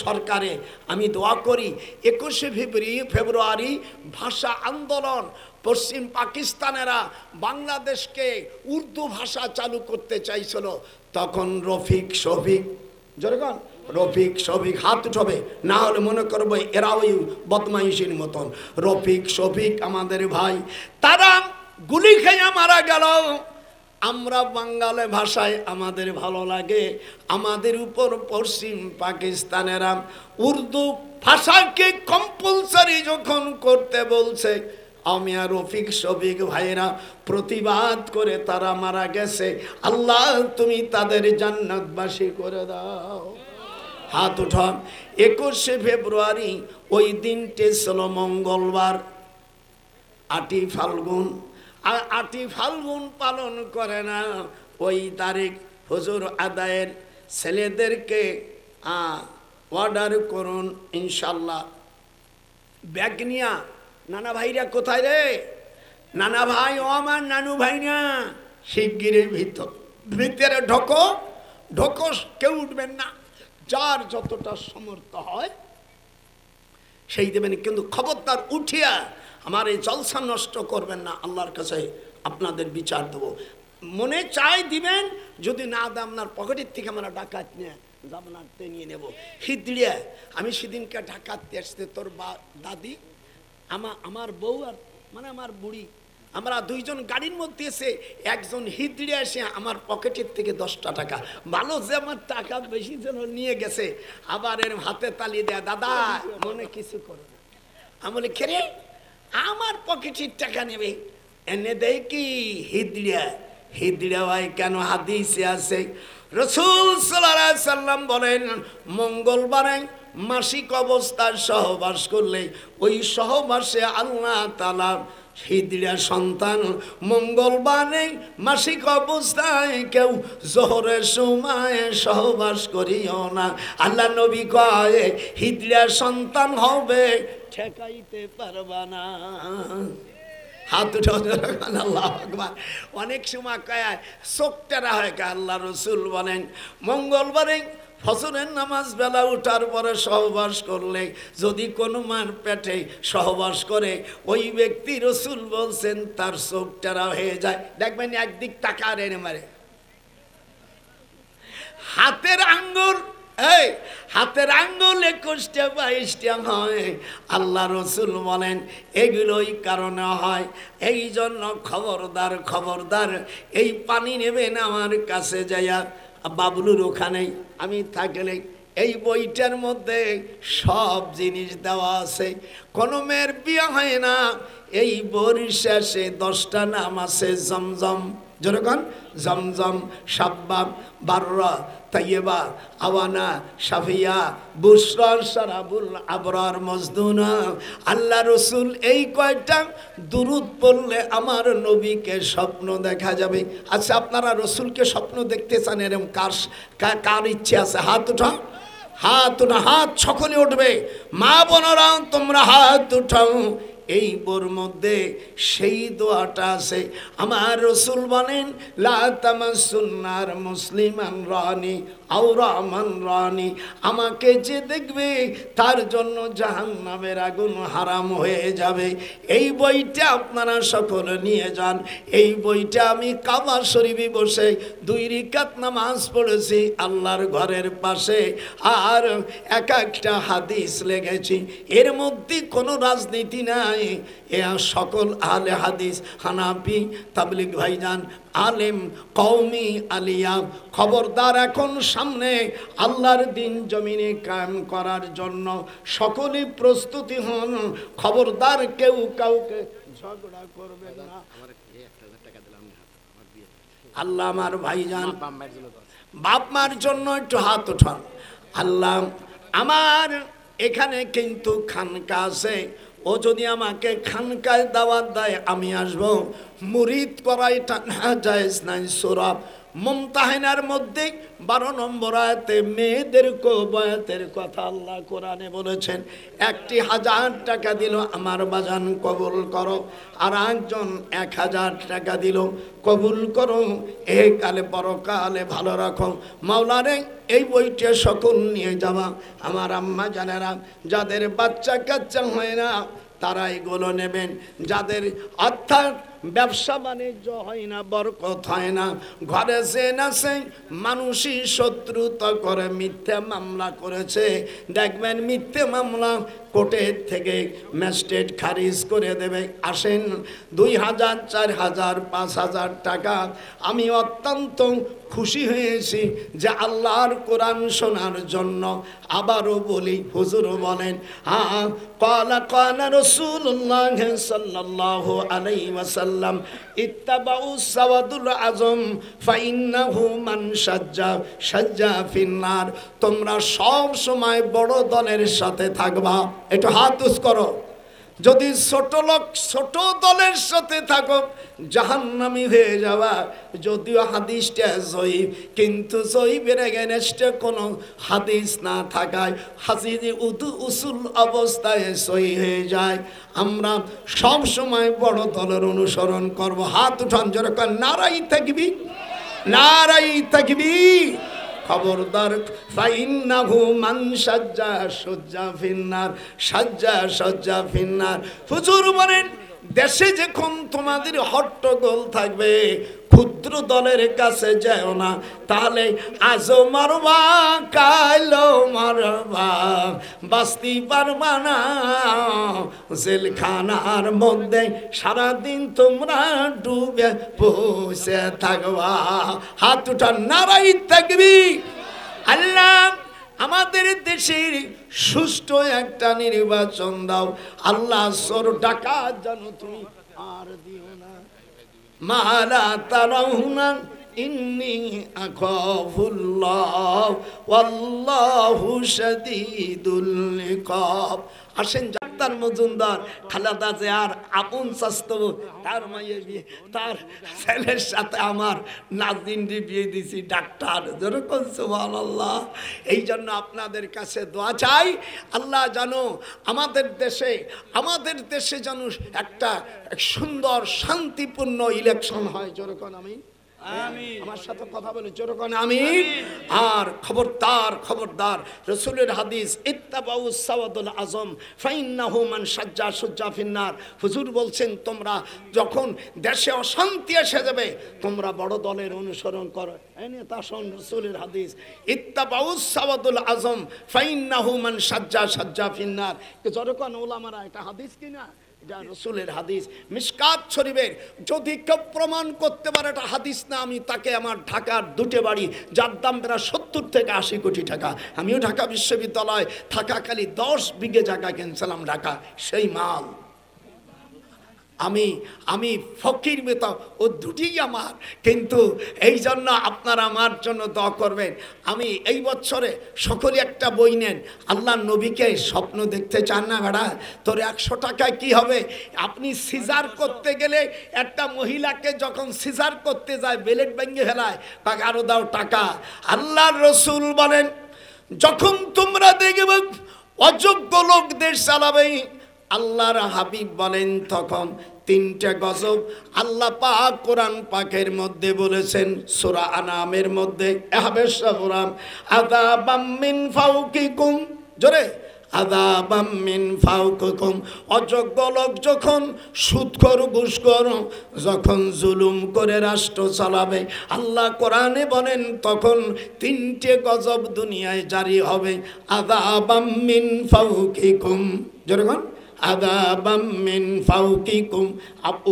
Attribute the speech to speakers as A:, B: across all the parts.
A: সরকারে আমি দোয়া করি 21শে ফেব্রুয়ারি ভাষা আন্দোলন পশ্চিম পাকিস্তানেরা বাংলাদেশকে উর্দু ভাষা চালু করতে চাইছিল, তখন রফিক শফিক যেরকম রফিক শফিক হাত উঠবে, না হলে মনে করবো এরা ওই বদমাইশির মতন। রফিক শফিক আমাদের ভাই, তারা গুলি খেয়ে মারা গেল। আমরা বাঙালি ভাষায় আমাদের ভালো লাগে, আমাদের উপর পশ্চিম পাকিস্তানেরা উর্দু ভাষাকে কম্পালসারি যখন করতে বলছে, আমি আর রফিক শফিক ভাইরা প্রতিবাদ করে তারা মারা গেছে। আল্লাহ তুমি তাদের জান্নাতবাসী করে দাও। হাত উঠান। 21শে ফেব্রুয়ারি ওই দিনটি ছিল মঙ্গলবার, 8ই ফাল্গুন। আর 8ই ফাল্গুন পালন করে না, ওই তারিখ হুজুর আদায়ের ছেলেদেরকে অর্ডার করুন ইনশাল্লাহ। ব্যাগ নিয়া নানা ভাইরা কোথায় রে? নানা ভাই, ও আমার নানু ভাই না, শিগগিরের ভিতরে ঢোকো ঢোকো, কেউ উঠবেন না, যার যতটা সমর্থ হয় সেই দেবেন, কিন্তু খবরদার উঠিয়া আমার এই জলসা নষ্ট করবেন না, আল্লাহর কাছে আপনাদের বিচার দেবো। মনে চাই দিবেন, যদি না দেন আপনার পকেটের থেকে আমরা ডাকাত নিয়ে জামানাতে নিয়ে নেব। হিদড়িয়া আমি সেদিনকে ঢাকাতে আসতে তোর দাদি আমার বউ আর মানে আমার বুড়ি, আমরা দুইজন গাড়ির মধ্যে এসে একজন হিদড়ে এসে আমার পকেটের থেকে 10টা টাকা, ভালো যে আমার টাকা বেশি যেন নিয়ে গেছে, আবার এর হাতে তালি দেয়, দাদা মনে কিছু করো না। আমি বলি খেরে আমার পকেটের টাকা নেবে, এনে দেয় কি হিদড়িয়া। হিদড়িয়া ভাই কেন হাদিসে আছে, রাসূল সাল্লাল্লাহু আলাইহি সাল্লাম বলেন মঙ্গলবারে মাসিক অবস্থায় সহবাস করলে ওই সহবাসে আল্লাহ তাআলা হিদড়িয়া সন্তান, মঙ্গলবারে মাসিক অবস্থায় কেউ জোহরের সময় সহবাস করিও না। আল্লাহ নবী কয় হিদড়িয়া সন্তান হবে ঠেকাইতে পারবা না। হাত উঠে আল্লাহু আকবার। অনেক সময় কয় চোখটারা হয়, আল্লাহ রসুল বলেন মঙ্গলবারে ফজরের নামাজ বেলা উঠার পরে সহবাস করলে যদি কোনো মার পেটে সহবাস করে ওই ব্যক্তি, রসুল বলছেন তার চোখ টেরা হয়ে যায়। দেখবেন একদিক টাকা রেনে মারে, হাতের আঙ্গুল হাতের আঙ্গুল 21টা 22টা হয়। আল্লাহ রসুল বলেন এগুলোই কারণে হয়। এই জন্য খবরদার খবরদার, এই পানি নেবেন আমার কাছে যাইয়া, বাবলুর ওখানেই আমি থাকলে এই বইটার মধ্যে সব জিনিস দেওয়া আছে। কোনো মেয়ের বিয়ে হয় না, এই বইর শেষে 10টা নাম আছে জমজম, যেরকম জমজম, সাব্বাব, বাররা, তাইয়েবা, আওয়ানা, সাফিয়া, বুশরা, সারাবুল আবরার, মজদুনা। আল্লাহ রসুল এই কয়টা দুরুদ পড়লে আমার নবীকে স্বপ্ন দেখা যাবে। আচ্ছা আপনারা রসুলকে স্বপ্ন দেখতে চান, এরকম কার ইচ্ছে আছে? হাত উঠা, হাত উঠা, হাত সকলে উঠবে। মা বোনেরা তোমরা হাত উঠাও। এই বোর মধ্যে সেই দোয়াটা আছে। আমার রসুল বলেন লা তামাসুন্নার মুসলিমান রানি আও রামান রানি, আমাকে যে দেখবে তার জন্য জাহান্নামের আগুন হারাম হয়ে যাবে। এই বইটা আপনারা সকলে নিয়ে যান। এই বইটা আমি কাবা শরীফে বসে 2 রাকাত নামাজ পড়েছি আল্লাহর ঘরের পাশে, আর একটা হাদিস লেগেছি। এর মধ্যে কোনো রাজনীতি নাই। এ সকল আহলে হাদিস, হানাফি, তাবলিগ ভাইজান, আলেম, কওমি, আলিয়া, খবরদার এখন সামনে আল্লাহর দিন জমিনে কায়েম করার জন্য সকলে প্রস্তুতি হন। খবরদার কেউ কাউকে ঝগড়া করবে না। আল্লাহ আমার ভাইজান বাপ মার জন্য একটু হাত ওঠান। আল্লাহ আমার এখানে কিন্তু খানকা আছে, ও যদি আমাকে খানকায় দাওয়াত দেয় আমি আসবো। মুরিদ করা এটা না জায়েজ নাই, সূরা মুমতাহিনার মধ্যে 12 নম্বর আয়াতে মেয়েদের কবয়াতের কথা আল্লাহ কোরআনে বলেছেন। 1,000 টাকা দিল, আমার বাজান কবুল করো। আর একজন 1,000 টাকা দিল, কবুল করো, এই কালে পরকালে ভালো রাখো। মাওলারে এই বইটা সকল নিয়ে যাওয়া। আমার আম্মা জানেরা, যাদের বাচ্চা কাচ্চা হয় না তারা এগুলো নেবেন। যাদের অর্থাৎ ব্যবসা বাণিজ্য হয় না, বরকত হয় না, ঘরে যে না সে মানুষই শত্রুতা করে, মিথ্যা মামলা করেছে, দেখবেন মিথ্যে মামলা কোর্টের থেকে ম্যাজিস্ট্রেট খারিজ করে দেবে। আসেন 2,000, 4,000, 5,000 টাকা। আমি অত্যন্ত খুশি হয়েছি যে আল্লাহর কোরআন শোনার জন্য। আবারও বলি, হুজুর বলেন, হ্যাঁ, ক্বালা ক্বালা রাসূলুল্লাহ সাল্লাল্লাহু আলাইহি ওয়াসাল্লাম ইত্তাবাউ সাওয়াদুল আযম ফাইন্নাহু মান সাজ্জা ফিন্নার। তোমরা সব সময় বড় দলের সাথে থাকবা। একটু হাত উঁচু করো। যদি ছোট লোক ছোট দলের সাথে থাকো জাহান্নামী হয়ে যাওয়া। যদিও হাদিসটা জয়ীফ, কিন্তু জয়ীফের এগেনস্টে কোনো হাদিস না থাকায় হাদিস উসুল অবস্থায় সহি হয়ে যায়। আমরা সব সময় বড় দলের অনুসরণ করব। হাত উঠান জোরে কর, নারাই থাকবি, নারাই থাকবি। খবরদার, ফাইন্নাহু মান সাজ্জা ফিন্নার, সাজ্জা ফিন্নার। হুজুর বলেন, দেশে যখন তোমাদের হট্টগোল থাকবে, ক্ষুদ্র দলের কাছে যাও না, তাহলে আজও মারবা কালো মারবা, বাঁচতে পারবা না জেলখানার মধ্যে, সারাদিন তোমরা ডুবে বসে থাকবা। হাত উঠা, নারাই থাকবি। আল্লাহ আমাদের দেশের সুষ্ঠু একটা নির্বাচন দাও আল্লাহ। চোর ডাকাত জানো তুমি আর দিও না। মালা তারাউনা ইন্নী আখাফুল্লাহ ওয়াল্লাহু শাদীদুল ইকাব। আসেন, ডাক্তার মজুমদার খালেদা জিয়ার আপন স্বাস্থ্য, তার মায়ের বিয়ে, তার ছেলের সাথে আমার নাজদিনটি বিয়ে দিছি ডাক্তার। যেরকম সুবহানাল্লাহ। এই জন্য আপনাদের কাছে দোয়া চাই, আল্লাহ জানো আমাদের দেশে যেন একটা সুন্দর শান্তিপূর্ণ ইলেকশন হয়। যেরকম আমি আমার সাথে কথা বলে যেরকম আমিন। আর খবরদার রাসূলের হাদিস ইত্তাবাউ সাওয়াদুল আযম ফাইন্নাহু মান সাজ্জা ফিন্নার। হুজুর বলছেন, তোমরা যখন দেশে অশান্তি এসে যাবে তোমরা বড় দলের অনুসরণ করো। এনে তা শোন, রাসূলের হাদিস ইত্তাবাউ সাওয়াদুল আযম ফাইন্নাহু মান সাজ্জা ফিন্নার। যেরকম ওলামারা, এটা হাদিস কিনা, এটা রাসূলের হাদিস, মিশকাত শরীফের। যদি কেউ প্রমাণ করতে পারে এটা হাদিস না, আমি তাকে আমার ঢাকার 2টে বাড়ি, যার দাম প্রায় 70 থেকে 80 কোটি টাকা, আমিও ঢাকা বিশ্ববিদ্যালয় থাকাকালী 10 বিঘে জায়গা কিনছিলাম ঢাকা, সেই মাল আমি ফকির বেতা, ও দুটিই আমার। কিন্তু এই জন্য আপনারা আমার জন্য দোয়া করবেন। আমি এই বছরে সকলে একটা বই নেন। আল্লাহ নবীকে স্বপ্ন দেখতে চান না বেড়া? তোর 100 টাকায় কি হবে? আপনি সিজার করতে গেলে একটা মহিলাকে যখন সিজার করতে যায় বেলেট ভেঙে ফেলায়, তাকে আরো দাও টাকা। আল্লাহর রসুল বলেন, যখন তোমরা দেখবে অযোগ্য লোকদের চালাবে, আল্লাহর হাবিব বলেন তখন 3টে গজব আল্লাহ পাক কোরআন পাকের মধ্যে বলেছেন। সূরা আনামের মধ্যে ইহবেশরাম আযাবাম মিন ফাওকিকুম, জোরে আযাবাম মিন ফাওকিকুম। অযোগ্য লোক যখন সুদখোর ঘুষখোর যখন জুলুম করে রাষ্ট্র চালাবে, আল্লাহ কোরআনে বলেন তখন 3টে গজব দুনিয়ায় জারি হবে। আযাবাম মিন ফাওকিকুম, জোরে বল, আযাবাম মিন ফাওকিকুম,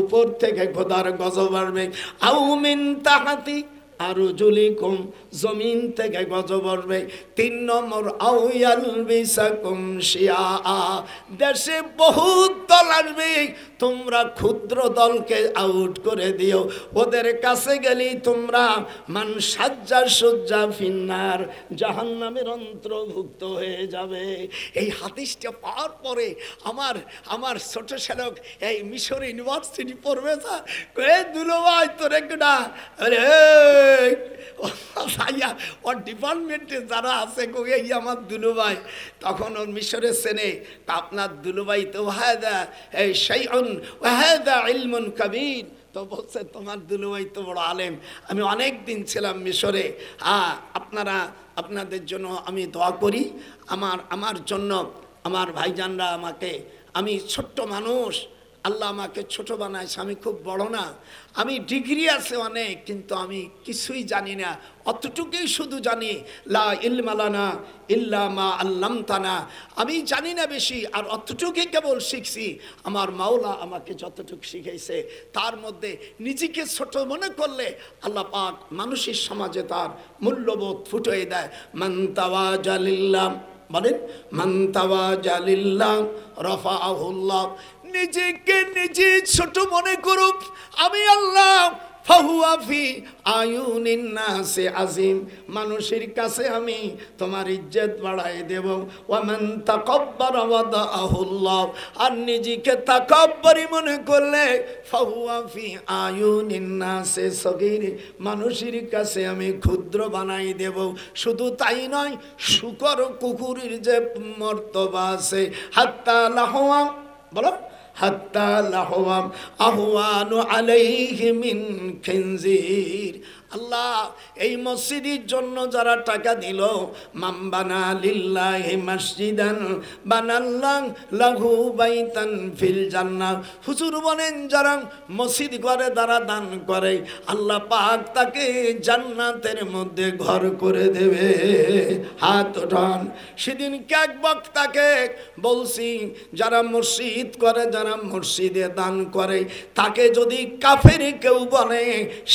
A: উপর থেকে খোদার গজব আসবে। আও মিন তাহতি আরজুলিকুম, জমিন থেকে গজব আসবে। 3 নম্বর আও ইয়ালবিসাকুম শিয়া, দেশে বহুত দল আসবে, তোমরা ক্ষুদ্র দলকে আউট করে দিও। ওদের কাছে গেলেই তোমরা মান সাজ্জা ফিন্নার, জাহান্নামের অন্তর্ভুক্ত হয়ে যাবে। এই হাদিসটা পাওয়ার পরে আমার ছোট ছেলেক এই মিশর ইউনিভার্সিটি পড়বে, স্যার দুলো ভাই তোর একটু না, ভাইয়া ওর ডিপার্টমেন্টে যারা আছে কবে এই আমার দুলুভাই, তখন ওর মিশরের সেনে তা আপনার দুলুভাই তো ওয়াহাদা এই শাইউন ওয়াহাদা ইলমুন কাবীর, তো বলছে তোমার দুলুভাই তো বড় আলেম। আমি অনেক দিন ছিলাম মিশরে। আপনারা আপনাদের জন্য আমি দোয়া করি। আমার জন্য আমার ভাইজানরা আমাকে, আমি ছোট্ট মানুষ, আল্লাহ আমাকে ছোট বানাইছে, আমি খুব বড় না, আমি ডিগ্রি আছে অনেক কিন্তু আমি কিছুই জানি না, অতটুকুই শুধু জানি লা ইলমা লানা ইল্লা মা আল্লামতানা, আমি জানি না বেশি, আর অতটুকুই কেবল শিখছি আমার মাওলা আমাকে যতটুকু শিখাইছে। তার মধ্যে নিজেকে ছোট মনে করলে আল্লাহ পাক মানুষের সমাজে তার মূল্যবোধ ফুটিয়ে দেয়। মান তাওয়াজা লিল্লাহ, বলেন মান তাওয়াজা লিল্লাহ রাফাআহুল্লাহ, নিজেকে নিজে ছোট মনে করুক, আমি আল্লাহ ফাহুয়া ফি আয়ুনিন নাসি আজিম, মানুষের কাছে আমি তোমার ইজ্জত বাড়াই দেব। ওয়া মান তাকাব্বারা ওয়াদাআহুল্লাহ, আর নিজেকে তাকাব্বরি মনে করলে ফাহুয়া ফি আয়ুনিন নাসি সগীর, মানুষের কাছে আমি ক্ষুদ্র বানাই দেব। শুধু তাই নয়, শূকর কুকুরের যে মর্তবা আছে, হাত্তা লাহওয়া, বলো হাত্তা লাহওয়াম আহওয়ানু আলাইহি মিন খিনজির। আল্লাহ এই মসজিদের জন্য যারা টাকা দিল, মামবানা লিল্লাহি মসজিদান বানাল্লাহ লাহু বাইতান ফিল জান্নাহ, হুজুর বলেন যারা মসজিদ করে যারা দান করে, আল্লাহ পাক তাকে জান্নাতের মধ্যে ঘর করে দেবে। হাত ওঠান। সেদিন এক বক্তাকে বলছি, যারা মসজিদ করে, যারা মসজিদে দান করে, তাকে যদি কাফের কেউ বলে,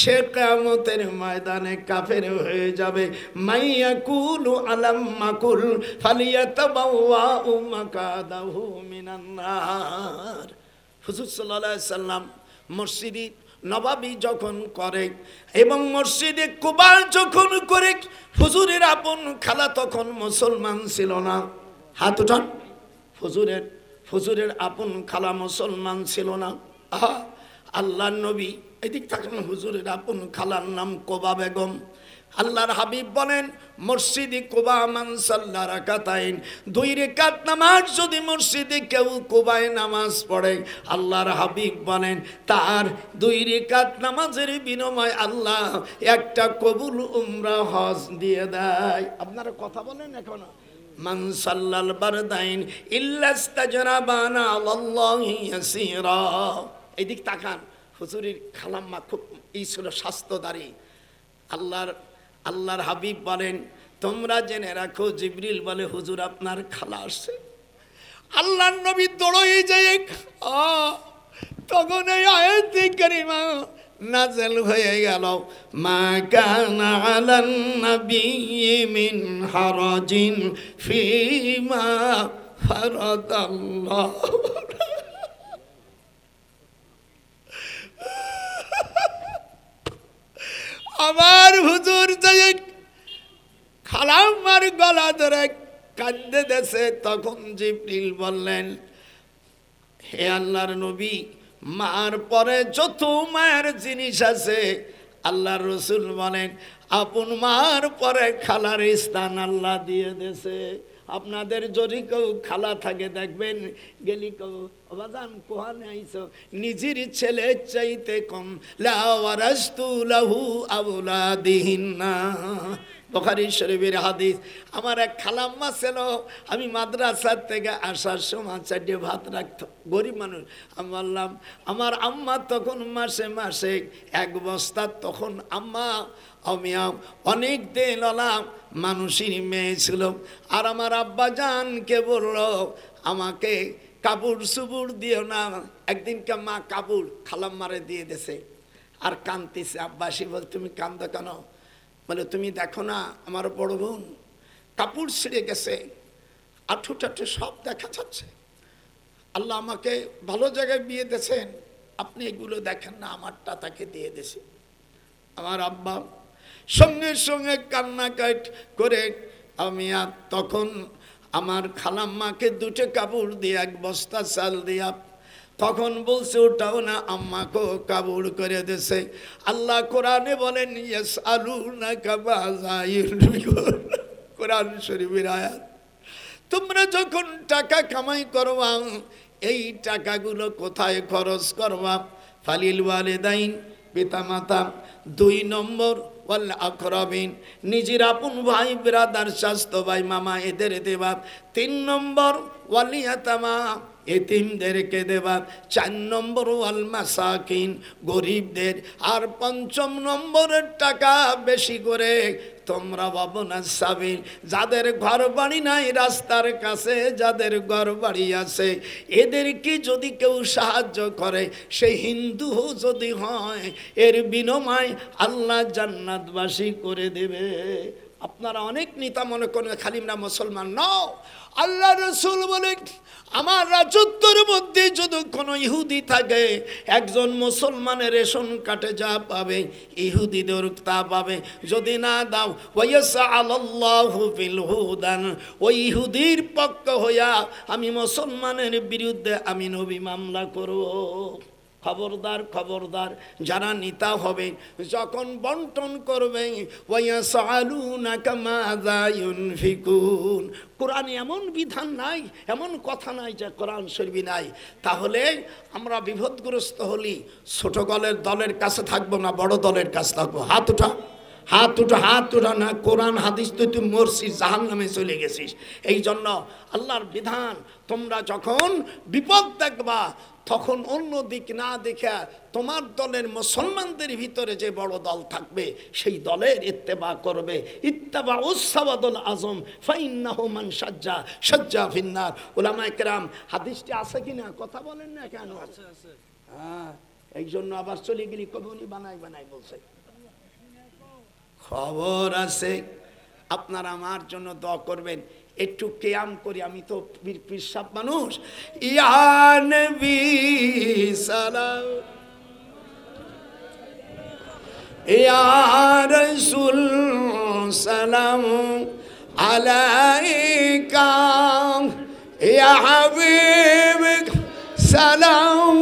A: সে কিয়ামতের ময়দানে কাফের হয়ে যাবে। মাইয়াকুলু আলাম মাকুল ফালিয়াতাবাওয়াউ মাকাদাহু মিনান নার। হুজুর সাল্লাল্লাহু আলাইহি সাল্লাম মসজিদে নববী যখন করে এবং মসজিদে কুবা যখন করে, হুজুরের আপন খালা তখন মুসলমান ছিল না। হাত উঠান। হুজুরের আপন খালা মুসলমান ছিল না। আল্লাহর নবী, এদিক থাকেন, হুজুরের আপন খালার নাম কোবা বেগম। আল্লাহর হাবিব বলেন, মসজিদে কোবা মান সাল্লা রাকাতাইন, 2 রাকাত নামাজ যদি মসজিদে কেউ কোবায় নামাজ পড়ে, আল্লাহর হাবিব বলেন তার 2 রাকাত নামাজের বিনিময়ে আল্লাহ একটা কবুল উমরা হজ দিয়ে দেয়। আপনারা কথা বলেন এখনো। মান সাল্লাল বারদাইন ইল্লাস্তাজরাবানা আল্লাহি ইয়াসিরা। এদিক তাকান। হুজুরের খালাম্মা খুব ছিল স্বাস্থ্যদারী। আল্লাহর হাবিব বলেন, তোমরা জেনে রাখো, জিবরিল বলে হুজুর আপনার খালা আসছে। আল্লাহর নবী দৌড়ে যায়, তখন এই আয়াতে কারিমা নাযিল হয়ে গেল, মা কানা আলান নাবিয়্যি মিন হারাজিন ফীমা ফারাদাল্লাহ। আমার হুজুর যায় খালাম্মার গলা ধরে কাঁদতে দেশে, তখন জিবরিল বললেন, হে আল্লাহর নবী, মার পরে যত মায়ের জিনিস আছে, আল্লাহর রসুল বলেন আপন মার পরে খালার স্থান আল্লাহ দিয়ে দেশে। আপনাদের যদি কেউ খালা থাকে দেখবেন, গেলি কেউ বাজান কোহানে আইছো, নিজের ছেলে চাইতে কম, লা ওয়ারাস্তু লাহু আওলাদিহিন্না। বুখারী শরীফের হাদিস। আমার এক খালাম্মা ছিল, আমি মাদ্রাসার থেকে আসার সময় 4টে ভাত রাখতো, গরিব মানুষ। আমি বললাম, আমার আম্মা তখন মাসে মাসে 1 বস্তা, তখন আম্মা আমি অনেক দিন মানুষের মেয়ে ছিল। আর আমার আব্বা জানকে বলল, আমাকে কাপড় সুপুর দিও না। একদিনকে মা কাপড় খালাম্মারে দিয়ে দেছে, আর কাঁদতেছে। আব্বাসী বল, তুমি কান্দো কেন? বলে, তুমি দেখো না আমার বড় বোন কাপড় ছিঁড়ে গেছে, আঁঠু টাঠু সব দেখা যাচ্ছে। আল্লাহ আমাকে ভালো জায়গায় বিয়ে দিয়েছেন, আপনি এগুলো দেখেন না, আমারটা তাকে দিয়ে দিয়েছে। আমার আব্বা সঙ্গে সঙ্গে কান্নাকাট করে, আমি আর তখন আমার খালাম্মাকে 2টে কাপড় দিয়ে 1 বস্তা চাল দিয়া তখন বলছে ওটাও না, আম্মাকেও কাবুল করে দিয়েছে। আল্লাহ কোরআনে বলেন ইয়াসআলুনাকা মাযা ইউনফিকুন, কোরআন শরীফের আয়াত। তোমরা যখন টাকা কামাই করবা, এই টাকাগুলো কোথায় খরচ করবা? ফালিল ওয়ালিদাইন, পিতামাতা। 2 নম্বর ওয়াল আকরাবিন, নিজের আপন ভাই ব্রাদার, স্বাস্থ্য ভাই, মামা, এদের দেবা। 3 নম্বর ওয়াল ইয়াতামা, এতিমদেরকে দেবা। 4 নম্বর ওয়াল মাসাকিন, গরিবদের। আর 5ম নম্বরের টাকা বেশি করে তোমরা বাবনা সাবিল, যাদের ঘর বাড়ি নাই, রাস্তার কাছে যাদের ঘর বাড়ি আছে, এদেরকে যদি কেউ সাহায্য করে, সে হিন্দু যদি হয়, এর বিনিময় আল্লাহ জান্নাতবাসী করে দেবে। আপনারা অনেক নেতা মনে করেন খালি আমরা মুসলমান। নও, আল্লাহ রসুল বলেন আমার রাজত্বের মধ্যে যদি কোনো ইহুদি থাকে, একজন মুসলমানের রেশন কার্ডে যা পাবে ইহুদিদের তা পাবে। যদি না দাও, ওয়ায়াসআলাল্লাহু ফিল হুদান, ওই ইহুদির পক্ষ হইয়া আমি মুসলমানের বিরুদ্ধে আমি নবী মামলা করব। খবরদার, খবরদার, যারা নেতা হবে যখন বন্টন করবে, ওয়ায়াসআলুনাকা মাযা ইউনফিকুন, কোরআনে এমন বিধান নাই, এমন কথা নাই যে কোরআন শরীফে নাই। তাহলে আমরা বিপদগ্রস্ত হলি ছোট দলের কাছে থাকবো না, বড় দলের কাছে থাকবো। হাত উঠা, হাত উঠা, হাত উঠা না। কোরআন হাদিস তো তুই মরছিস, জাহান্নামে চলে গেছিস। এই জন্য আল্লাহর বিধান, তোমরা যখন বিপদ দেখবা তখন অন্য দিক না দেখে তোমার দলের মুসলমানদের ভিতরে যে বড় দল থাকবে সেই দলের ইত্তেবা করবে। ইত্তেবা উসসাওয়াদুল আজম ফাইন্নাহু মান সাজ্জা সাজ্জা ফিন্নার। উলামায়ে কেরাম, হাদিসটি আছে কিনা কথা বলেন না কেন? আছে, আছে। হ্যাঁ, এই জন্য আবার চলে গেলি কবলি বানাই বানাই বলছে। খবর আছে, আপনারা আমার জন্য দোয়া করবেন। একটু কিয়াম করি, আমি তো পিসাব মানুষ। ইয়া নবী সালাম, ইয়া রাসূল সালাম আলাইকা, ইয়া হাবিব সালাম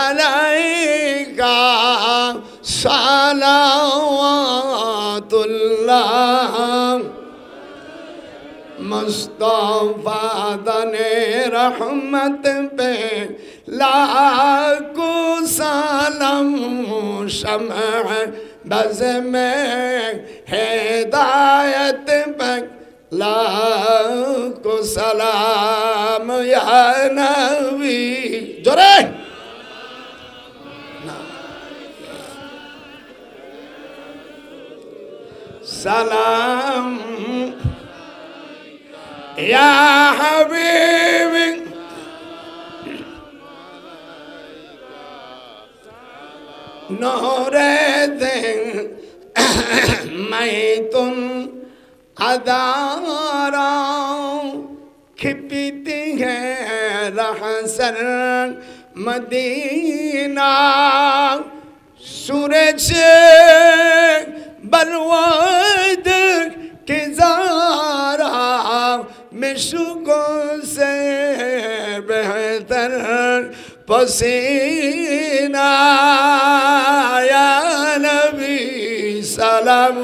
A: আলাইকা, সালাওয়াতুল্লাহ मुस्तफा दने रहमत पे लाखो सलाम, शमअ बज़ में हिदायत पे लाखो सलाम, या नबी। जोरे सलाम या हबीबी, नूरे दिन मैं तुम अदारा, खिपती है रहसर मदीना, सूरज बलवद के ज़ारा मिशकों से बेहतर पसीना, या नबी सलाम,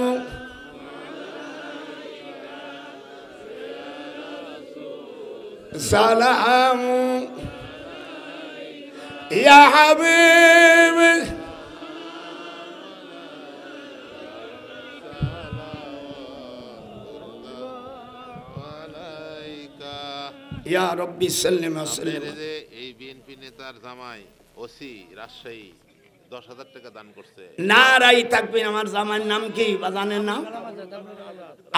A: सलाम या हबीब, ইয়া রব্বি সাল্লিম ওয়াসাল্লিম।
B: এই বিএনপি নেতার জামাই ওসি রাজশাহী 10,000 টাকা দান করছে।
A: নারাই তাকবীর। আমার জামাইয়ের নাম কি জানেন না?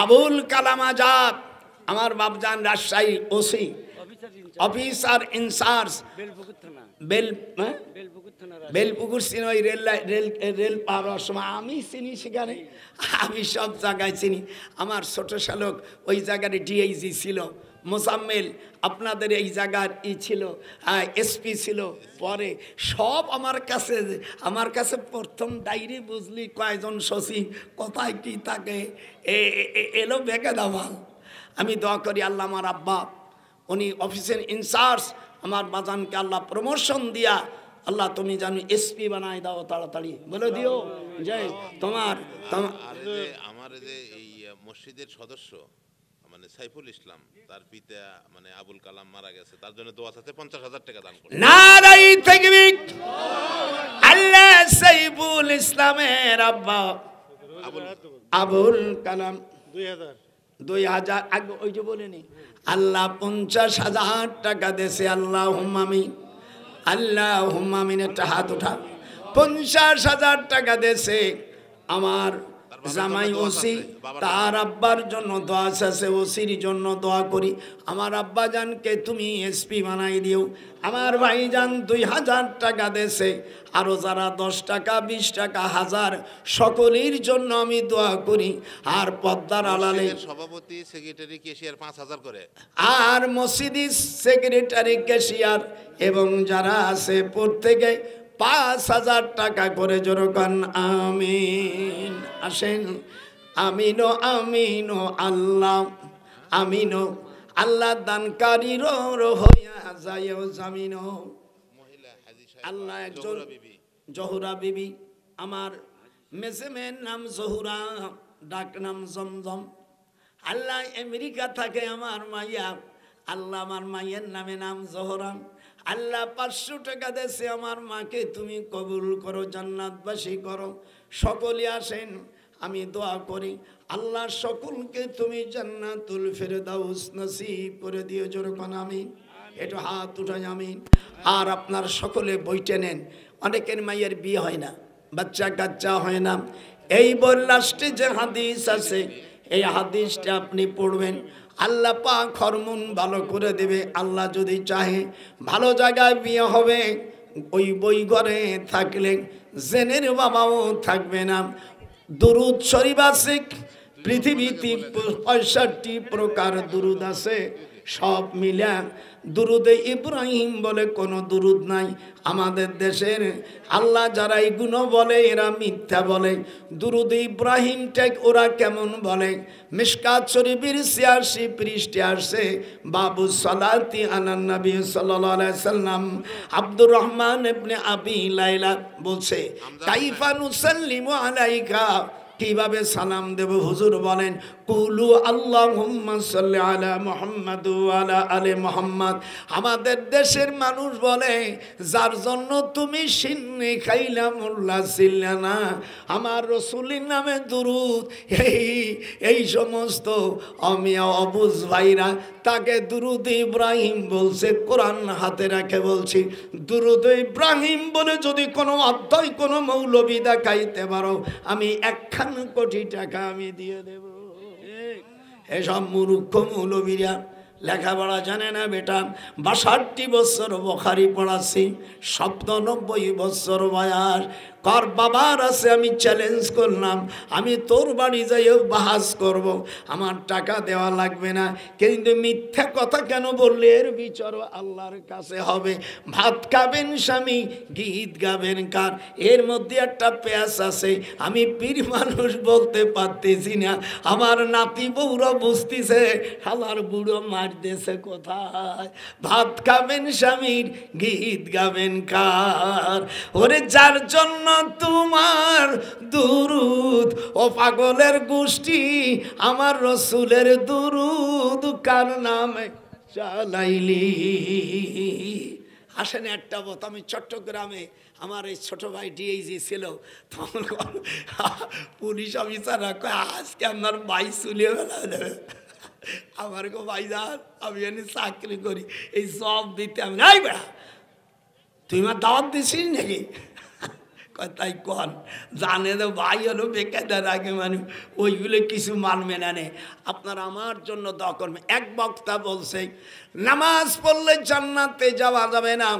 A: আবুল কালাম আজাদ। আমার বাপজান Rajshahi OC, officer in charge, Belpukur চিনি, ওই রেল পার হওয়ার সময় আমি চিনি সেখানে, আমি সব জায়গায় চিনি। আমার ছোট শালক ওই জায়গায় ডিআইজি ছিল, মোজাম্মেল আপনাদের এই জায়গার ছিল, এসপি ছিল। পরে সব আমার কাছে প্রথম ডায়েরি বুঝলি কয়জন সচিব কোথায় কি থাকে এলো বেগে দামাল। আমি দোয়া করি আল্লাহ আমার আব্বা, উনি অফিসের ইনচার্জ, আমার বাজানকে আল্লাহ প্রমোশন দিয়া আল্লাহ তুমি জানো এসপি বানাই দাও তাড়াতাড়ি বলে দিও যে তোমার
B: আর এই যে আমার এই যে এই মসজিদের সদস্য মানে সাইফুল ইসলাম তার পিতা মানে আবুল কালাম মারা গেছে, তার জন্য দোয়া আছে 50,000 টাকা দান করে।
A: নারাই তাকবীর। আল্লাহ সাইফুল ইসলামের আব্বা আবুল কালাম 2000 আগে ওই যে বলেনি আল্লাহ 50,000 টাকা দেশে আল্লাহ হুম্মামি আল্লাহ হুম্মামিন একটা হাত উঠা 50,000 টাকা দেশে আমার জামাই ওসি তার আব্বার জন্য দোয়া আছে, ওসির জন্য দোয়া করি। আমার আব্বা জানকে তুমি এসপি বানাই দিও। আমার ভাইজান 2,000 টাকা দেশে, আরো যারা 10 টাকা 20 টাকা 1000 সকলের জন্য আমি দোয়া করি। আর পদ্মার আড়ালে
B: সভাপতি সেক্রেটারি ক্যাশিয়ার 5,000 করে,
A: আর মসজিদের সেক্রেটারি ক্যাশিয়ার এবং যারা আছে প্রত্যেকে 5,000 টাকা করে জোরকান আমিন। আসেন আমিনো আমিনো আল্লাহ আমিনো আল্লাহ দানকারীর হইয়া যায় জামিনো। আল্লাহ একজন জহুরা বিবি, আমার মেজেমের নাম জহুরা, ডাক নাম জমজম। আল্লাহ আমেরিকা থাকে আমার মাইয়া, আল্লাহ আমার মাইয়ের নামে নাম জহরা। আল্লাহ 500 টাকা দেশে আমার মাকে তুমি কবুল করো, জান্নাতবাসী করো। সকলে আসেন আমি দোয়া করি আল্লাহ সকলকে তুমি জান্নাতুল ফেরদাউস নসিব করে দিও জোরকন আমিন। একটু হাত উঠাই আমিন। আর আপনার সকলে বইটে নেন, অনেকের মায়ের বিয়ে হয় না, বাচ্চা কাচ্চা হয় না। এই বই লাস্টে যে হাদিস আছে এই হাদিসটা আপনি পড়বেন, আল্লাহ পাক হরমোন ভালো করে দেবে। আল্লাহ যদি চাহে ভালো জায়গায় বিয়ে হবে। ওই বই ঘরে থাকলে জেনের বাবাও থাকবে না। দুরুদ শরীফ আছে পৃথিবীতে 65 প্রকার দুরুদ আছে, সব মিলা দুরুদে ইব্রাহিম বলে কোনো দুরুদ নাই আমাদের দেশের। আল্লাহ যারা এইগুলো বলে এরা মিথ্যা বলে। দুরুদে ইব্রাহিমটা ওরা কেমন বলে? মিশকাত শরীফের 86 পৃষ্ঠাে আসছে বাবু সালাতি আলান নবী সাল্লাল্লাহু আলাইহি সাল্লাম। আব্দুর রহমান ইবনে আবি লাইলা বলছে কাইফা নুসাল্লিমু আলাইকা, কিভাবে সালাম দেব? হুজুর বলেন কুলু আল্লাহুম্মা সাল্লি আলা মুহাম্মাদ ওয়া আলা আলি মুহাম্মাদ। আমাদের দেশের মানুষ বলে যার জন্য তুমি সিন্নি খাইলা মোল্লা ছিলা না, আমার রাসূলের নামে দুরুদ। এই সমস্ত অমিয়া অবুজ ভাইরা তাকে দুরুদ ইব্রাহিম বলছে। কোরআন হাতে রাখে বলছি, দুরুদ ইব্রাহিম বলে যদি কোনো অধ্যায় কোনো মৌলবি দেখাইতে পারো আমি 1 কোটি টাকা আমি দিয়ে দেব। এসব মূর্খ মৌলবীরা লেখাপড়া জানে না বেটা। 62 বছর বুখারী পড়াচ্ছি, 97 বছর বয়স। কর বাবার আছে, আমি চ্যালেঞ্জ করলাম আমি তোর বাড়ি যাইও বাহাস করব, আমার টাকা দেওয়া লাগবে না। কিন্তু মিথ্যা কথা কেন বললে এর বিচার আল্লাহর কাছে হবে। ভাত খাবেন স্বামী, গীত গাবেন কার? এর মধ্যে একটা পেঁয়াজ আছে, আমি পীর মানুষ বলতে পারতেছি না। আমার নাতি বউরা বুঝতেছে আমার বুড়ো মারতেছে কোথায়। ভাত খাবেন স্বামীর, গীত গাবেন কার? ওরে যার জন্য তোমার দুরুদ, ও পাগলের গোষ্ঠী আমার রসুলের দুরুদ কার নামে চালাইলি? আসেন একটা কথা, আমি চট্টগ্রামে আমার এই ছোট ভাই ডিআইজি ছিল, তখন পুলিশ অফিসাররা কয় আজকে আপনার ভাই চুলিয়ে বেলা দেবে। আমার গো ভাইজান আমি এনে চাকরি করি, এই জব দিতে আমি নাই বেড়া তুই আমার দাওয়াত দিছিস নাকি? তাই কন জানে তো ভাই হলো বেকার আগে মানুষ ওইগুলো কিছু মানবে না। নে আপনারা আমার জন্য দোয়া করবেন। এক বক্তা বলছে নামাজ পড়লে জান্নাতে যাওয়া যাবে না,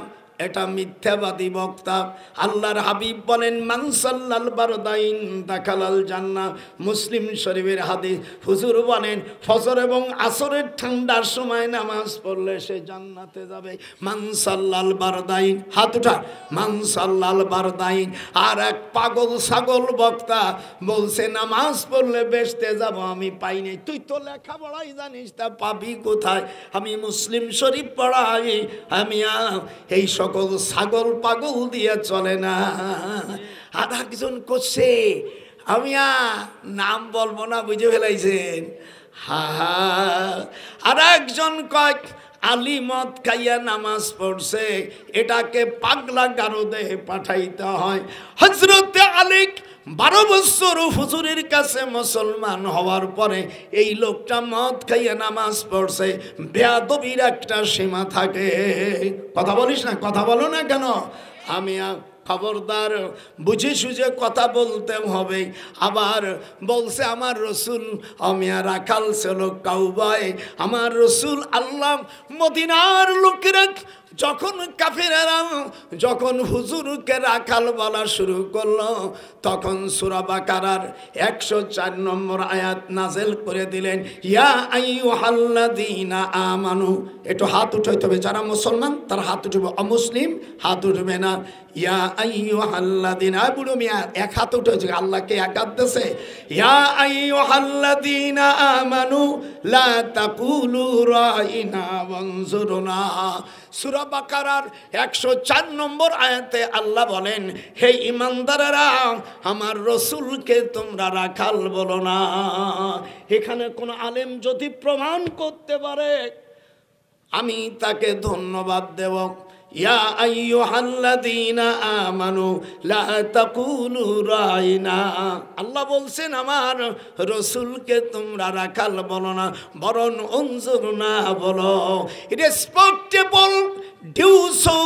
A: এটা মিথ্যাবাদী বক্তা। আল্লাহর হাবিব বলেন মান সাল্লাল বারদাইন দাখালাল জান্নাহ। মুসলিম শরীফের হাদিস। হুজুর বলেন ফজর এবং আসরের ঠান্ডার সময় নামাজ পড়লে সে জান্নাতে যাবে। মান সাল্লাল বারদাইন, হাত উঠা, মান সাল্লাল বারদাইন। আর এক পাগল ছাগল বক্তা বলছে নামাজ পড়লে বেহেশতে যাব, আমি পাই নাই। তুই তো লেখাপড়াই জানিস, তা পাবি কোথায়? আমি মুসলিম শরীফ পড়াই, আমি এই সকল ছাগল পাগল দিয়ে চলে না। আর একজন করছে, আমি নাম বলবো না, বুঝে ফেলাইছেন। হা হা। আর একজন কয় আলী মদ খাইয়া নামাজ পড়ছে, এটাকে পাগলা গারদে পাঠাইতে হয়। হযরত আলী 12 বছর হুজুরের কাছে মুসলমান হওয়ার পরে এই লোকটা মদ খাইয়া নামাজ পড়ছে। বেয়াদবির একটা সীমা থাকে। কথা বলিস না, কথা বলো না কেন? আমি খবরদার, বুঝে সুঝে কথা বলতে হবে। আবার বলছে আমার রসুল অমিয়া রাখাল ছিল কাউবায়। আমার রসুল আল্লাহ মদিনার লোকেরা যখন কাফেরেরা যখন হুজুরকে রাখাল বলা শুরু করলো, তখন সূরা বাকারার 104 নম্বর আয়াত নাজেল করে দিলেন, ইয়া আইয়ুহাল্লাযীনা আমানু। একটু হাত উঠাইতে হবে, যারা মুসলমান তারা হাত উঠবে, অমুসলিম হাত উঠবে না। ইয়া আইয়ুহাল্লাযীনা, বুড়ো মিয়া এক হাত উঠেছে, আল্লাহকে এক হাত দিয়েছে। ইয়া আইয়ুহাল্লাযীনা আমানু লা তাকুলু রাইনা ওয়ানজুরনা। সূরা বাকারার 104 নম্বর আয়াতে আল্লাহ বলেন, হে ঈমানদারেরা, আমার রসুলকে তোমরা রাখাল বলো না। এখানে কোন আলেম যদি প্রমাণ করতে পারে আমি তাকে ধন্যবাদ দেব। ইয়া আইয়ুহাল্লাযীনা আমানু লা তাকুলু রাইনা। আল্লাহ বলছেন আমার রসুলকে তোমরা রাখাল বলো না, বরং উনজুরনা বলো। Respectable do so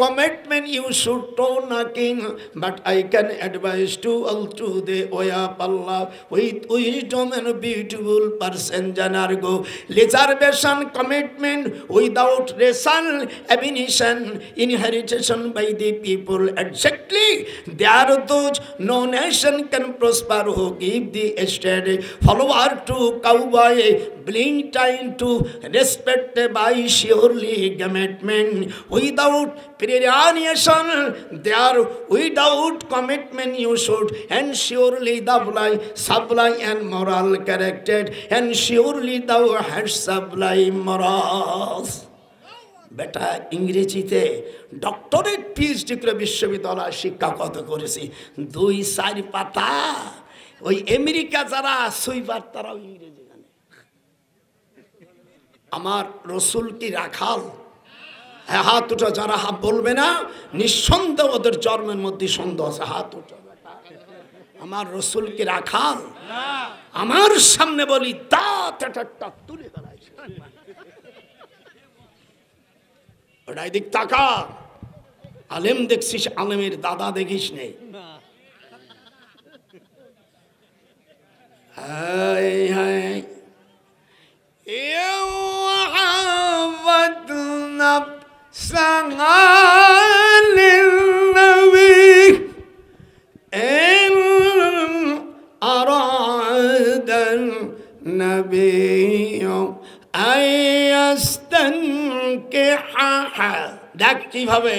A: commitment you should do nothing, but I can advise to all to the way of Allah with wisdom and beautiful person janargo. Reservation commitment without racial abnegation inheritation by the people. Exactly, there are those no nation can prosper who give the estate follower to cowboy, bring time to respect by surely commitment. Without perenniation, there without commitment you should, and surely thou sublime and moral character, and surely thou hast sublime morals. বেটা ইংরেজিতে doctorate PhD করে বিশ্ববিদ্যালয় শিক্ষাগত করেছি, 2-4 পাতা। ওই America যারা sweeper তারাও ইংরেজি জানে। আমার রসুল কি রাখাল? হাত উঠা, যারা হাত বলবে না নিঃসন্দেহ ওদের জন্মের মধ্যে সন্দেহ আছে। হাত উঠা। আমার রসুল কি রাখাল? আমার সামনে বলি দাঁত একটা তুলে দাঁড়াইছে, ওটাই দিক তাকা। আলেম দেখছিস, আলেমের দাদা দেখিস নেই। হায় হায় سعال النبي إن أراد النبي أن يستنكحها। দেখ কিভাবে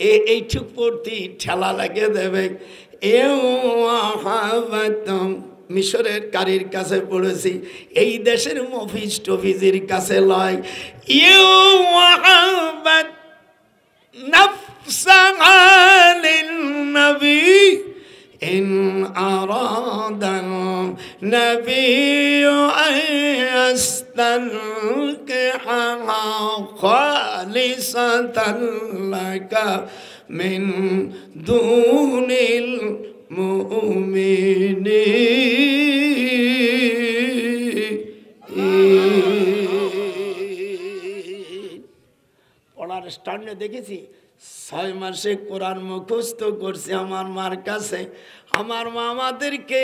A: এইটুক পড়তি ঠেলা লাগিয়ে দেবে। মিশরের কারির কাছে পড়েছি, এই দেশের মফিজ টফিজের কাছে লয়। নবী ইন আরাদান নবী আস্তানকিহা খালিসাতান লাকা মিন দুনিল পড়ার স্ট্যান্ডে দেখেছি 6 মাসে কোরআন মুখস্থ করছে আমার মার কাছে। আমার মা আমাদেরকে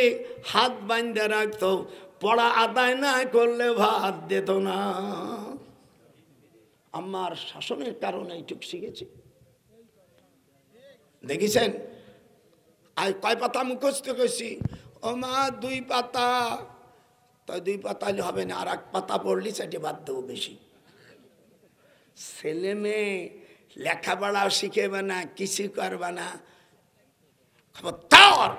A: হাত বাঁধে রাখতো, পড়া আদায় না করলে ভাত দিত না। আমার শাসনের কারণে এইটুক শিখেছি। দেখেছেন? আর কয় পাতা মুখস্থ করছি? ও মা 2 পাতা। তো 2 পাতা হলে হবে না, আর 1 পাতা পড়লি সেটি বাদ দেবো বেশি। ছেলে মেয়ে লেখাপড়াও শিখেবে না, কিছু করবে না, খবরদার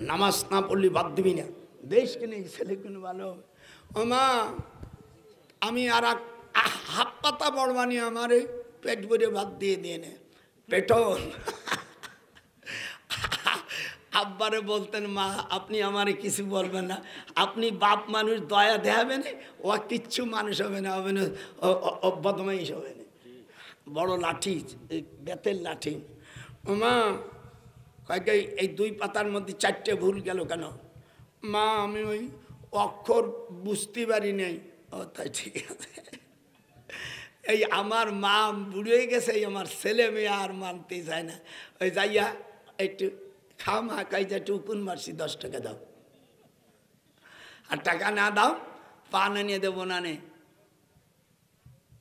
A: নামাজ না পড়লি বাদ দিবি না। দেশকে নেই ছেলে কোনো ভালো। ও মা আমি আর 1/2 পাতা পড়বানি, আমার পেট ভরে ভাত দিয়ে দিয়ে নে। পেটও আব্বারে বলতেন, মা আপনি আমারে কিছু বলবেন না, আপনি বাপ মানুষ, দয়া দেখাবেন, ও কিচ্ছু মানুষ হবে না, হবে না, বদমাইশ হবে না। বড় লাঠি, বেতের লাঠি। ও মা কয়েক এই 2 পাতার মধ্যে 4টে ভুল গেল কেন? মা আমি ওই অক্ষর বুঝতে পারি নাই। ও তাই ঠিক আছে। এই আমার মা বুড়ে গেছে, আমার ছেলে মেয়ে আর মানতে চায় না। ওই যাইয়া একটু খামা কাইজা টুকুন মারছি, 10 টাকা দাও। আর টাকা না দাও পান আনিয়ে দেবো না নে।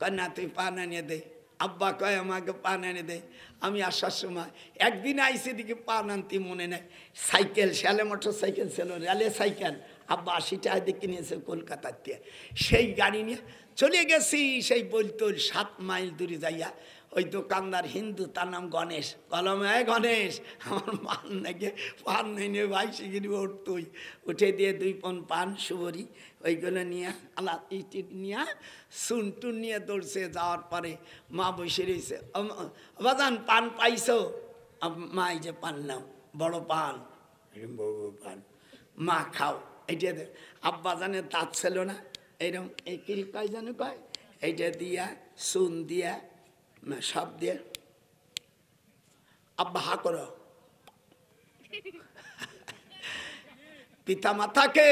A: কয় না তুই পান আনিয়ে দে। আব্বা কয় আমাকে পান এনে দে। আমি আসার সময় একদিন আইসি দিকে পান আনতে মনে নেই, সাইকেল, শ্যালে মোটর সাইকেল ছিল, রেলে সাইকেল, আব্বা 80 টাকা দিয়ে কিনেছে কলকাতার থেকে। সেই গাড়ি নিয়ে চলে গেছি সেই বলতল 7 মাইল দূরে যাইয়া। ওই দোকানদার হিন্দু, তার নাম গণেশ। কলমে গণেশ আমার পান নাকি, পান নেই নিয়ে ভাই শিগিরি উঠতই, উঠে দিয়ে 2 পন পান সুবরি ওইগুলো নিয়ে আলা ইটি নিয়ে সুন টুন নিয়ে দৌড়ছে। যাওয়ার পরে মা বসে রয়েছে, বাজান পান পাইছো? মা এই যে পান নাও, বড় পান, পান মা খাও। এইটা আব্বা জানে দাঁত ছিল না, এইরকম এই কিরি কয় জানো কয়, এইটা দিয়া সুন দিয়া সব দিয়ে আব্বা হা করো। পিতা মাতাকে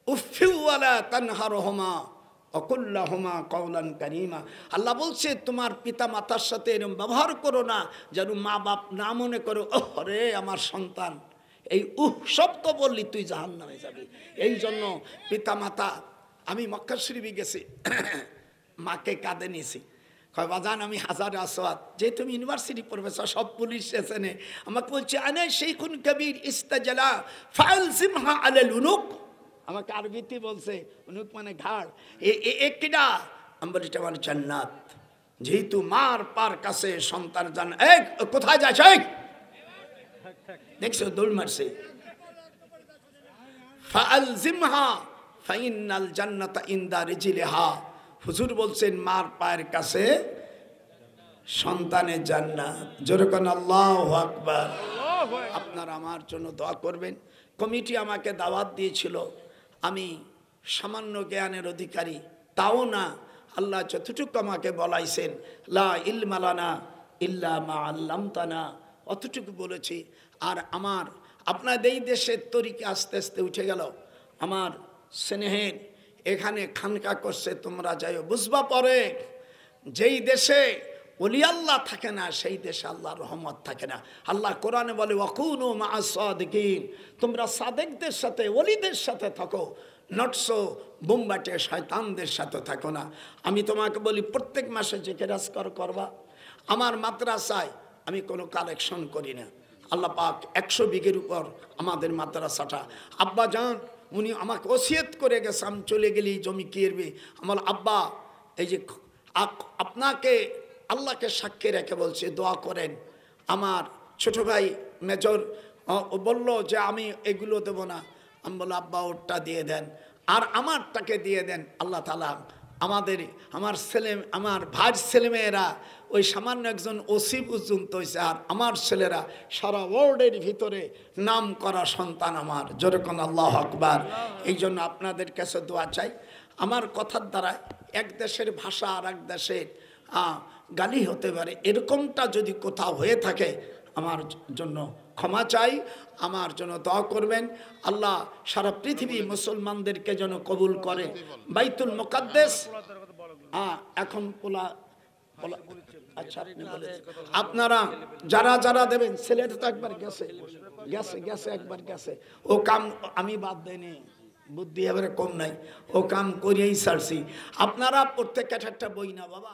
A: উফিওয়ালা তানহারহুমা অকুল্লাহুমা কওলান কারীমা। আল্লাহ বলছে তোমার পিতা মাতার সাথে এরকম ব্যবহার করো না যেন মা বাপ না মনে করো ওরে আমার সন্তান, এই শব্দ বললি তুই জাহান্নামে যাবি। এই জন্য পিতা মাতা, আমি মক্কা শরীফে গেছি, মাকে কাঁদে নিয়েছি। কয় বাজান আমি হাজার আসওয়াদ, যে তুমি ইউনিভার্সিটি প্রফেসর, সব পুলিশ স্টেশনে আমাকে বলছে আনে শেখুন কবির ইস্তাজালা ফালজিমহা আলাল উনুক। আমাকে আরবিতে বলছে, উনুক মানে ঘাড়। কিডা? আমি বলি এটা আমার জান্নাত। যেহেতু মার পার কাছে সন্তান জান, এই কোথায় যাচ্ছে, দেখছো দৌড় মারছে। ফালজিমহা ফাইনাল জান্নাতা ইনদা রিজলিহা। হুজুর বলছেন মার পায়ের কাছে সন্তানের জান্নাত। জোরে কোন আল্লাহু আকবার। আপনারা আমার জন্য দোয়া করবেন। কমিটি আমাকে দাওয়াত দিয়েছিল, আমি সামান্য জ্ঞানের অধিকারী তাও না। আল্লাহ যতটুকু আমাকে বলাইছেন, লা ইলমা লানা ইল্লা মা আল্লামতানা, অতটুকু বলেছি। আর আমার আপনাদের এই দেশের তরিকে আস্তে আস্তে উঠে গেল। আমার স্নেহের এখানে খানকা করছে, তোমরা যাইও, বুঝবা পরে যেই দেশে ওলি আল্লাহ থাকে না সেই দেশে আল্লাহর রহমত থাকে না। আল্লাহ কোরআনে বলে ওয়াকুনু মা'আস সাদিকিন, তোমরা সাদেকদের সাথে ওলিদের সাথে থাকো, নটসো বোমবাটে শয়তানদের সাথে থাকো না। আমি তোমাকে বলি প্রত্যেক মাসে যে কেরাজকর করবা। আমার মাদ্রাসায় আমি কোনো কালেকশন করি না। আল্লাহ পাক 100 বিঘের উপর আমাদের মাদ্রাসাটা। আব্বা যান উনি আমাকে ওসিয়ত করে গেছে, আমি চলে গেলি জমি কিনবে। আমার আব্বা এই যে আপনাকে আল্লাহকে সাক্ষী রেখে বলছে দোয়া করেন। আমার ছোট ভাই মেজর বলল যে আমি এগুলো দেবো না। আমি বললাম আব্বা ওরটা দিয়ে দেন আর আমারটাকে দিয়ে দেন। আল্লাহ তাআলা আমার ভাইয়ের ছেলেমেয়েরা ওই সামান্য একজন ওসি পর্যন্ত হয়েছে, আর আমার ছেলেরা সারা ওয়ার্ল্ডের ভিতরে নাম করা সন্তান আমার। যেরকম আল্লাহু আকবার। এই জন্য আপনাদের কাছে দোয়া চাই। আমার কথার দ্বারা এক দেশের ভাষা আর এক দেশের গালি হতে পারে, এরকমটা যদি কোথাও হয়ে থাকে আমার জন্য ক্ষমা চাই, আমার জন্য দোয়া করবেন। আল্লাহ সারা পৃথিবী মুসলমানদেরকে যেন কবুল করে। বাইতুল মুকাদ্দাস এখন আচ্ছা আপনারা যারা যারা দেবেন, ছেলেটা তো একবার গেছে একবার গেছে, ও কাম আমি বাদ দেয়নি, বুদ্ধি এবারে কম নাই, ও কাম করিয়েই ছাড়ছি। আপনারা প্রত্যেক একটা বই না বাবা।